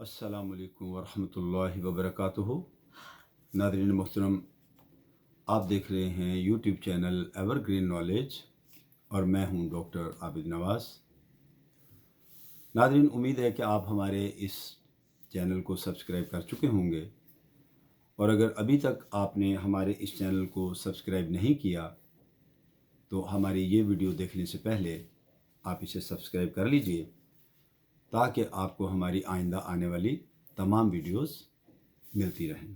السلام علیکم ورحمۃ اللہ وبرکاتہ۔ ناظرین محترم، آپ دیکھ رہے ہیں YouTube channel ever green knowledge اور میں ہوں ڈاکٹر عابد نواز۔ ناظرین، امید ہے کہ آپ ہمارے اس چینل کو سبسکرائب کر چکے ہوں گے، اور اگر ابھی تک آپ نے ہمارے اس چینل کو سبسکرائب نہیں کیا تو ہماری یہ ویڈیو دیکھنے سے پہلے آپ اسے سبسکرائب کر لیجئے تاکہ آپ کو ہماری آئندہ آنے والی تمام ویڈیوز ملتی رہیں۔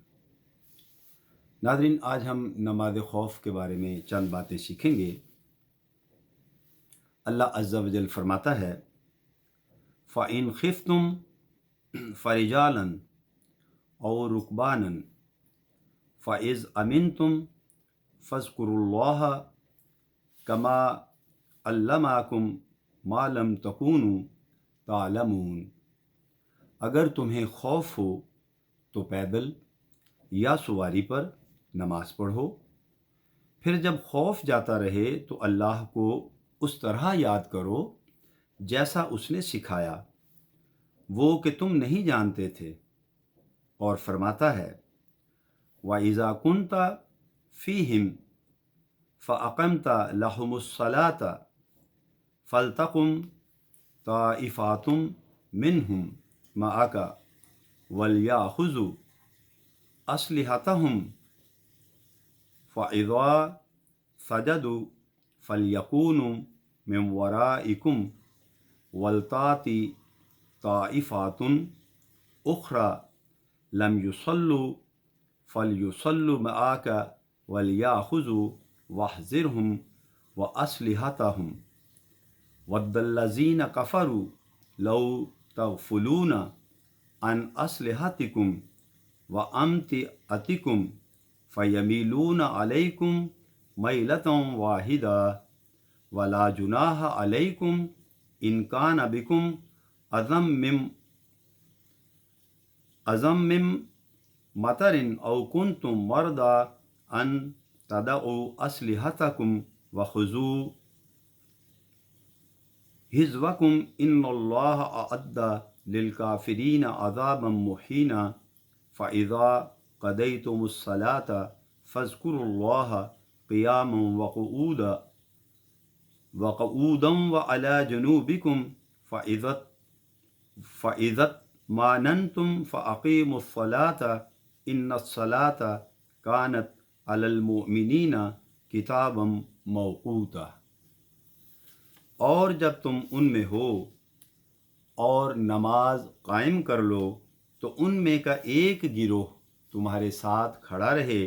ناظرین، آج ہم نماز خوف کے بارے میں چند باتیں سیکھیں گے۔ اللہ عز و جل فرماتا ہے فَإِنْ خِفْتُمْ فَرِجَالًا أَوْ رُكْبَانًا فَإِذْ أَمِنْتُمْ فَاذْكُرُوا اللَّهَ كَمَا عَلَّمَكُمْ مَا لَمْ تَكُونُوا تعلمون۔ اگر تمہیں خوف ہو تو پیدل یا سواری پر نماز پڑھو، پھر جب خوف جاتا رہے تو اللہ کو اس طرح یاد کرو جیسا اس نے سکھایا، وہ کہ تم نہیں جانتے تھے۔ اور فرماتا ہے وَإِذَا كُنْتَ فِيهِمْ فَأَقَمْتَ لَهُمُ الصَّلَاةَ فَلْتَقُمْ طَائِفَةٌ مِّنْهُمْ مَعَكَ وَلْيَأْخُذُوا أَسْلِحَتَهُمْ فَإِذَا سَجَدُوا فَلْيَكُونُوا مِنْ وَرَائِكُمْ وَلْتَأْتِ طَائِفَةٌ أُخْرَى لَمْ يُصَلُّوا فَلْيُصَلُّوا مَعَكَ وَلْيَأْخُذُوا وَأَحْذِرْهُمْ وَأَسْلِحَتَهُمْ وَدَّ الَّذِينَ كَفَرُوا لَوْ تَغْفُلُونَ عَنْ أَسْلِحَتِكُمْ وَأَمْتِعَتِكُمْ فَيَمِيلُونَ عَلَيْكُمْ مَيْلَةً وَاحِدَةً وَلَا جُنَاحَ عَلَيْكُمْ إِنْ كَانَ بِكُمْ أَذًى مِّن مَطَرٍ أَوْ كُنْتُمْ مَرْضَىٰ أَن تَضَعُوا أَسْلِحَتَكُمْ وَخُذُوا حِذْرَكُمْ إِنَّ اللَّهَ أَعَدَّ لِلْكَافِرِينَ عَذَابًا مُّهِينًا فَإِذَا قَضَيْتُمُ الصَّلَاةَ فَاذْكُرُوا اللَّهَ قِيَامًا وَقُعُودًا وَعَلَىٰ جُنُوبِكُمْ فَإِذَا اطْمَأْنَنْتُمْ فَأَقِيمُوا الصَّلَاةَ إِنَّ الصَّلَاةَ كَانَتْ عَلَى الْمُؤْمِنِينَ كِتَابًا مَّوْقُوتًا۔ اور جب تم ان میں ہو اور نماز قائم کر لو تو ان میں کا ایک گروہ تمہارے ساتھ کھڑا رہے،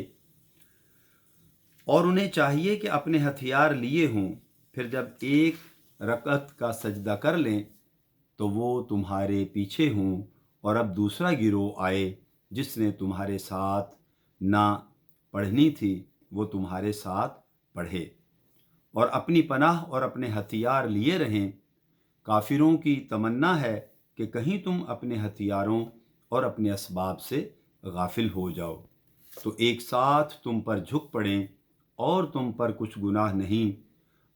اور انہیں چاہیے کہ اپنے ہتھیار لیے ہوں، پھر جب ایک رکعت کا سجدہ کر لیں تو وہ تمہارے پیچھے ہوں، اور اب دوسرا گروہ آئے جس نے تمہارے ساتھ نہ پڑھنی تھی وہ تمہارے ساتھ پڑھے، اور اپنی پناہ اور اپنے ہتھیار لیے رہیں۔ کافروں کی تمنا ہے کہ کہیں تم اپنے ہتھیاروں اور اپنے اسباب سے غافل ہو جاؤ، تو ایک ساتھ تم پر جھک پڑیں، اور تم پر کچھ گناہ نہیں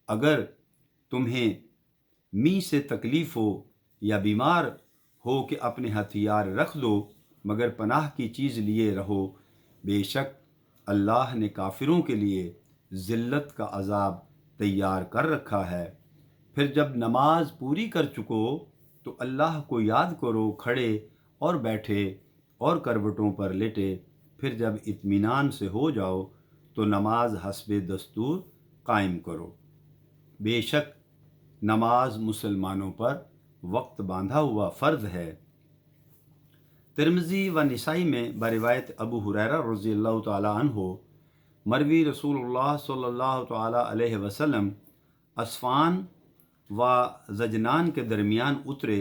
اگر تمہیں می سے تکلیف ہو یا بیمار ہو کہ اپنے ہتھیار رکھ دو، مگر پناہ کی چیز لیے رہو۔ بے شک اللہ نے کافروں کے لیے ذلت کا عذاب تیار کر رکھا ہے۔ پھر جب نماز پوری کر چکو تو اللہ کو یاد کرو کھڑے اور بیٹھے اور کروٹوں پر لیٹے، پھر جب اطمینان سے ہو جاؤ تو نماز حسب دستور قائم کرو۔ بے شک نماز مسلمانوں پر وقت باندھا ہوا فرض ہے۔ ترمذی و نسائی میں بروایت ابو ہریرہ رضی اللہ تعالیٰ عنہ مروی رسول اللہ صلی اللہ تعالیٰ علیہ وسلم اصفان و زجنان کے درمیان اترے۔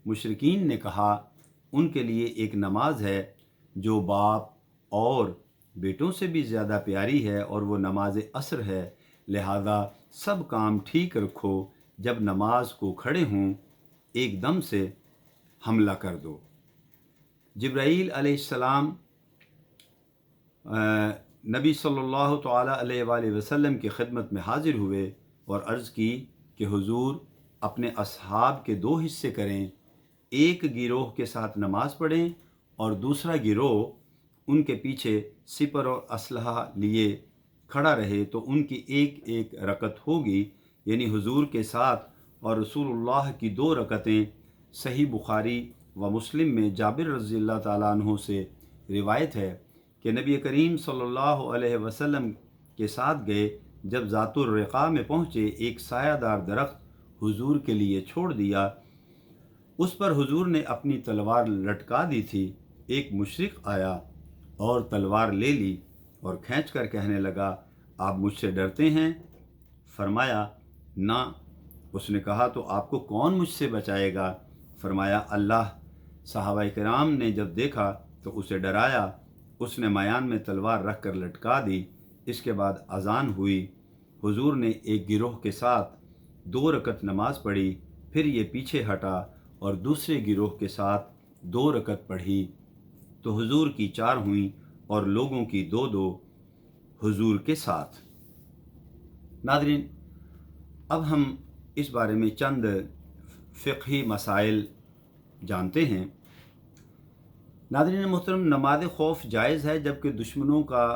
مشرکین نے کہا ان کے لیے ایک نماز ہے جو باپ اور بیٹوں سے بھی زیادہ پیاری ہے، اور وہ نماز عصر ہے، لہذا سب کام ٹھیک رکھو، جب نماز کو کھڑے ہوں ایک دم سے حملہ کر دو۔ جبرائیل علیہ السلام نبی صلی اللہ تعالیٰ علیہ وآلہ وسلم کی خدمت میں حاضر ہوئے اور عرض کی کہ حضور اپنے اصحاب کے دو حصے کریں، ایک گروہ کے ساتھ نماز پڑھیں اور دوسرا گروہ ان کے پیچھے سپر اور اسلحہ لیے کھڑا رہے تو ان کی ایک ایک رکعت ہوگی، یعنی حضور کے ساتھ اور رسول اللہ کی 2 رکعتیں۔ صحیح بخاری و مسلم میں جابر رضی اللہ تعالیٰ عنہ سے روایت ہے کہ نبی کریم صلی اللہ علیہ وسلم کے ساتھ گئے، جب ذات الرقاع میں پہنچے ایک سایہ دار درخت حضور کے لیے چھوڑ دیا، اس پر حضور نے اپنی تلوار لٹکا دی تھی۔ ایک مشرک آیا اور تلوار لے لی اور کھینچ کر کہنے لگا، آپ مجھ سے ڈرتے ہیں؟ فرمایا نہ۔ اس نے کہا تو آپ کو کون مجھ سے بچائے گا؟ فرمایا اللہ۔ صحابہ کرام نے جب دیکھا تو اسے ڈرایا، اس نے میان میں تلوار رکھ کر لٹکا دی۔ اس کے بعد اذان ہوئی، حضور نے ایک گروہ کے ساتھ 2 رکعت نماز پڑھی، پھر یہ پیچھے ہٹا اور دوسرے گروہ کے ساتھ 2 رکعت پڑھی، تو حضور کی 4 ہوئیں اور لوگوں کی 2 حضور کے ساتھ۔ ناظرین، اب ہم اس بارے میں چند فقہی مسائل جانتے ہیں۔ ناظرین محترم، نماز خوف جائز ہے جبکہ دشمنوں کا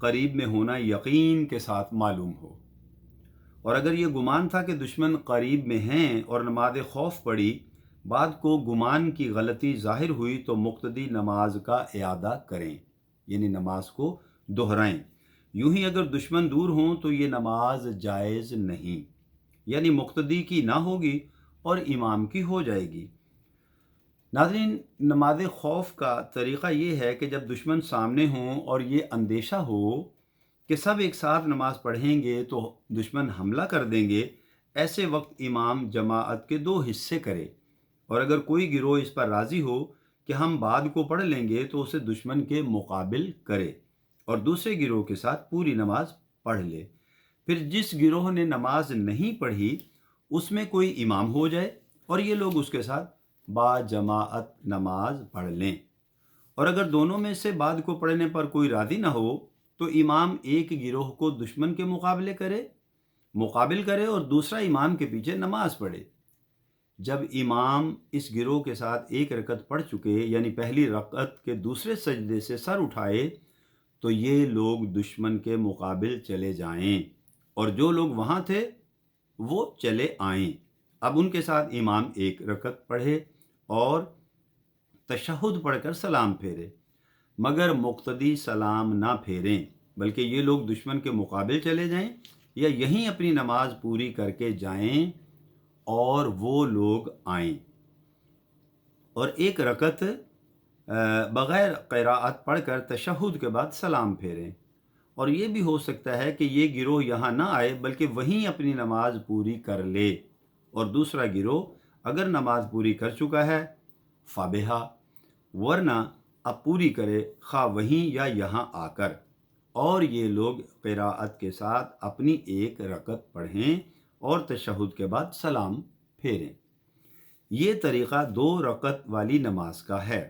قریب میں ہونا یقین کے ساتھ معلوم ہو، اور اگر یہ گمان تھا کہ دشمن قریب میں ہیں اور نماز خوف پڑھی، بعد کو گمان کی غلطی ظاہر ہوئی تو مقتدی نماز کا اعادہ کریں، یعنی نماز کو دہرائیں۔ یوں ہی اگر دشمن دور ہوں تو یہ نماز جائز نہیں، یعنی مقتدی کی نہ ہوگی اور امام کی ہو جائے گی۔ ناظرین، نماز خوف کا طریقہ یہ ہے کہ جب دشمن سامنے ہوں اور یہ اندیشہ ہو کہ سب ایک ساتھ نماز پڑھیں گے تو دشمن حملہ کر دیں گے، ایسے وقت امام جماعت کے 2 حصے کرے، اور اگر کوئی گروہ اس پر راضی ہو کہ ہم بعد کو پڑھ لیں گے تو اسے دشمن کے مقابل کرے اور دوسرے گروہ کے ساتھ پوری نماز پڑھ لے۔ پھر جس گروہ نے نماز نہیں پڑھی اس میں کوئی امام ہو جائے اور یہ لوگ اس کے ساتھ با جماعت نماز پڑھ لیں، اور اگر دونوں میں سے بعد کو پڑھنے پر کوئی راضی نہ ہو تو امام ایک گروہ کو دشمن کے مقابل کرے اور دوسرا امام کے پیچھے نماز پڑھے۔ جب امام اس گروہ کے ساتھ 1 رکعت پڑھ چکے، یعنی پہلی رکعت کے دوسرے سجدے سے سر اٹھائے، تو یہ لوگ دشمن کے مقابل چلے جائیں اور جو لوگ وہاں تھے وہ چلے آئیں۔ اب ان کے ساتھ امام 1 رکعت پڑھے اور تشہد پڑھ کر سلام پھیرے، مگر مقتدی سلام نہ پھیریں، بلکہ یہ لوگ دشمن کے مقابل چلے جائیں یا یہیں اپنی نماز پوری کر کے جائیں اور وہ لوگ آئیں، اور 1 رکعت بغیر قراءت پڑھ کر تشہد کے بعد سلام پھیریں۔ اور یہ بھی ہو سکتا ہے کہ یہ گروہ یہاں نہ آئے بلکہ وہیں اپنی نماز پوری کر لے، اور دوسرا گروہ اگر نماز پوری کر چکا ہے فابہا، ورنہ اب پوری کرے خواہ وہیں یا یہاں آ کر، اور یہ لوگ قراءت کے ساتھ اپنی 1 رکعت پڑھیں اور تشہد کے بعد سلام پھیریں۔ یہ طریقہ 2 رکعت والی نماز کا ہے،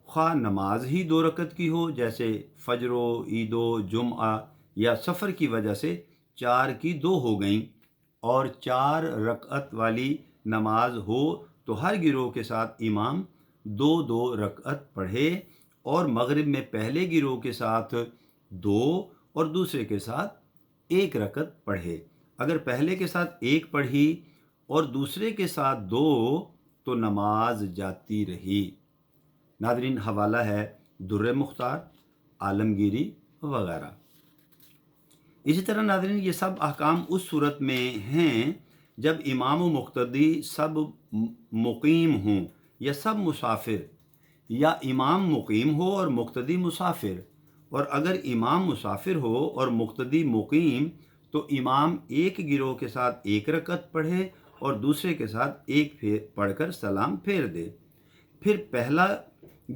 خواہ نماز ہی 2 رکعت کی ہو، جیسے فجر و عید و جمعہ، یا سفر کی وجہ سے 4 کی 2 ہو گئیں، اور 4 رکعت والی نماز ہو تو ہر گروہ کے ساتھ امام 2 رکعت پڑھے، اور مغرب میں پہلے گروہ کے ساتھ 2 اور دوسرے کے ساتھ 1 رکعت پڑھے۔ اگر پہلے کے ساتھ 1 پڑھی اور دوسرے کے ساتھ 2 تو نماز جاتی رہی۔ ناظرین، حوالہ ہے در مختار، عالمگیری وغیرہ۔ اسی طرح ناظرین، یہ سب احکام اس صورت میں ہیں جب امام و مقتدی سب مقیم ہوں یا سب مسافر، یا امام مقیم ہو اور مقتدی مسافر، اور اگر امام مسافر ہو اور مقتدی مقیم تو امام ایک گروہ کے ساتھ 1 رکعت پڑھے اور دوسرے کے ساتھ 1 پڑھ کر سلام پھیر دے، پھر پہلا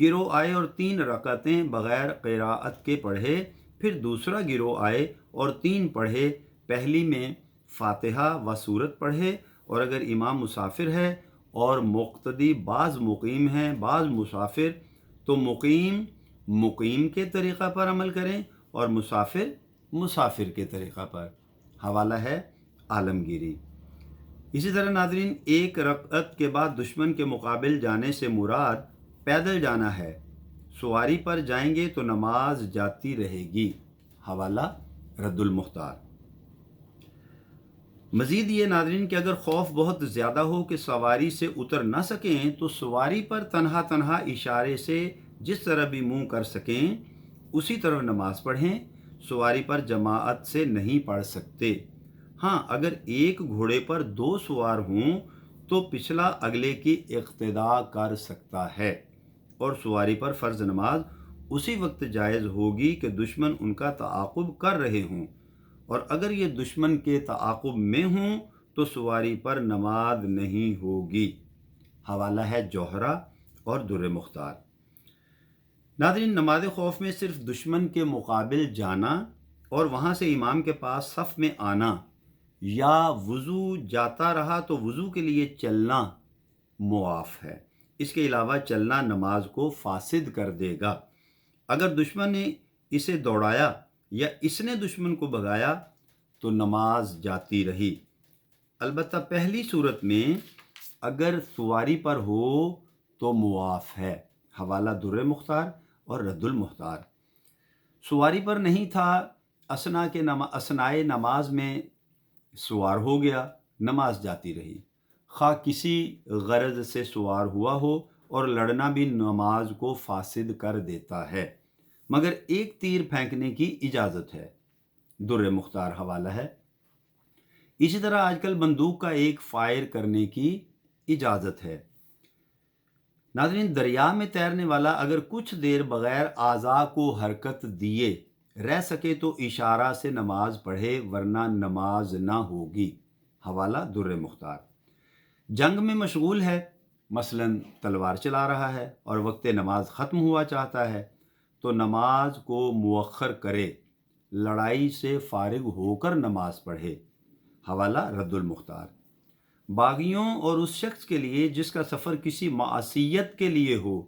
گروہ آئے اور 3 رکعتیں بغیر قراءت کے پڑھے، پھر دوسرا گروہ آئے اور 3 پڑھے، پہلی میں فاتحہ و سورت پڑھے، اور اگر امام مسافر ہے اور مقتدی بعض مقیم ہیں بعض مسافر تو مقیم کے طریقہ پر عمل کریں اور مسافر کے طریقہ پر۔ حوالہ ہے عالمگیری۔ اسی طرح ناظرین، ایک رکعت کے بعد دشمن کے مقابل جانے سے مراد پیدل جانا ہے۔ سواری پر جائیں گے تو نماز جاتی رہے گی۔ حوالہ رد المختار۔ مزید یہ ناظرین کہ اگر خوف بہت زیادہ ہو کہ سواری سے اتر نہ سکیں تو سواری پر تنہا تنہا اشارے سے جس طرح بھی منہ کر سکیں اسی طرح نماز پڑھیں۔ سواری پر جماعت سے نہیں پڑھ سکتے۔ ہاں، اگر ایک گھوڑے پر 2 سوار ہوں تو پچھلا اگلے کی اقتداء کر سکتا ہے، اور سواری پر فرض نماز اسی وقت جائز ہوگی کہ دشمن ان کا تعاقب کر رہے ہوں، اور اگر یہ دشمن کے تعاقب میں ہوں تو سواری پر نماز نہیں ہوگی۔ حوالہ ہے جوہرہ اور در مختار۔ ناظرین، نماز خوف میں صرف دشمن کے مقابل جانا اور وہاں سے امام کے پاس صف میں آنا، یا وضو جاتا رہا تو وضو کے لیے چلنا معاف ہے۔ اس کے علاوہ چلنا نماز کو فاسد کر دے گا۔ اگر دشمن نے اسے دوڑایا یا اس نے دشمن کو بھگایا تو نماز جاتی رہی۔ البتہ پہلی صورت میں اگر سواری پر ہو تو معاف ہے۔ حوالہ در مختار اور رد المختار۔ سواری پر نہیں تھا، اثنائے نماز میں سوار ہو گیا، نماز جاتی رہی۔ خواہ کسی غرض سے سوار ہوا ہو، اور لڑنا بھی نماز کو فاسد کر دیتا ہے، مگر ایک تیر پھینکنے کی اجازت ہے۔ در مختار حوالہ ہے۔ اسی طرح آج کل بندوق کا ایک فائر کرنے کی اجازت ہے۔ ناظرین، دریا میں تیرنے والا اگر کچھ دیر بغیر اعضاء کو حرکت دیے رہ سکے تو اشارہ سے نماز پڑھے، ورنہ نماز نہ ہوگی۔ حوالہ در مختار۔ جنگ میں مشغول ہے، مثلا تلوار چلا رہا ہے اور وقت نماز ختم ہوا چاہتا ہے تو نماز کو مؤخر کرے، لڑائی سے فارغ ہو کر نماز پڑھے۔ حوالہ رد المختار۔ باغیوں اور اس شخص کے لیے جس کا سفر کسی معصیت کے لیے ہو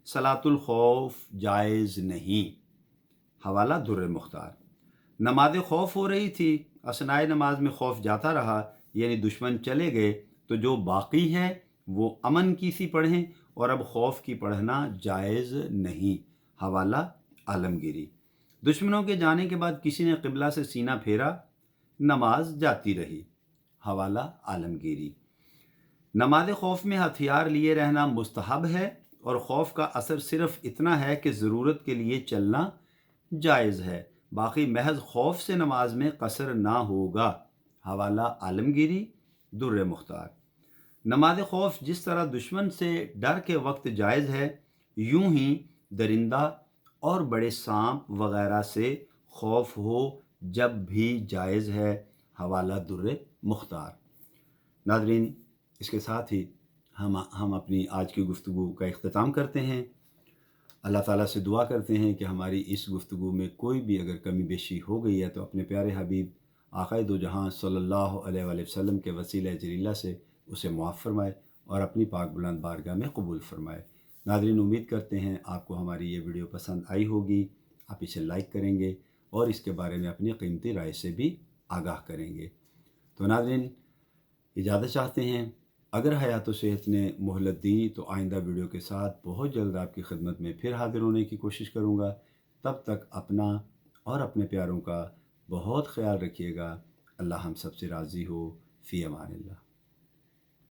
صلاۃ الخوف جائز نہیں۔ حوالہ در مختار۔ نماز خوف ہو رہی تھی، اثنائے نماز میں خوف جاتا رہا، یعنی دشمن چلے گئے، تو جو باقی ہے وہ امن کی سی پڑھیں، اور اب خوف کی پڑھنا جائز نہیں۔ حوالہ عالمگیری۔ دشمنوں کے جانے کے بعد کسی نے قبلہ سے سینہ پھیرا، نماز جاتی رہی۔ حوالہ عالمگیری۔ نماز خوف میں ہتھیار لیے رہنا مستحب ہے، اور خوف کا اثر صرف اتنا ہے کہ ضرورت کے لیے چلنا جائز ہے، باقی محض خوف سے نماز میں قصر نہ ہوگا۔ حوالہ عالمگیری، در مختار۔ نماز خوف جس طرح دشمن سے ڈر کے وقت جائز ہے، یوں ہی درندہ اور بڑے سانپ وغیرہ سے خوف ہو جب بھی جائز ہے۔ حوالہ در مختار۔ ناظرین، اس کے ساتھ ہی ہم اپنی آج کی گفتگو کا اختتام کرتے ہیں۔ اللہ تعالیٰ سے دعا کرتے ہیں کہ ہماری اس گفتگو میں کوئی بھی اگر کمی بیشی ہو گئی ہے تو اپنے پیارے حبیب آقا دو جہاں صلی اللہ علیہ وآلہ وسلم کے وسیلہ جلیلہ سے اسے معاف فرمائے اور اپنی پاک بلند بارگاہ میں قبول فرمائے۔ ناظرین، امید کرتے ہیں آپ کو ہماری یہ ویڈیو پسند آئی ہوگی، آپ اسے لائک کریں گے اور اس کے بارے میں اپنی قیمتی رائے سے بھی آگاہ کریں گے۔ تو ناظرین، اجازت چاہتے ہیں۔ اگر حیات و صحت نے مہلت دی تو آئندہ ویڈیو کے ساتھ بہت جلد آپ کی خدمت میں پھر حاضر ہونے کی کوشش کروں گا۔ تب تک اپنا اور اپنے پیاروں کا بہت خیال رکھیے گا۔ اللہ ہم سب سے راضی ہو۔ فی امان اللہ۔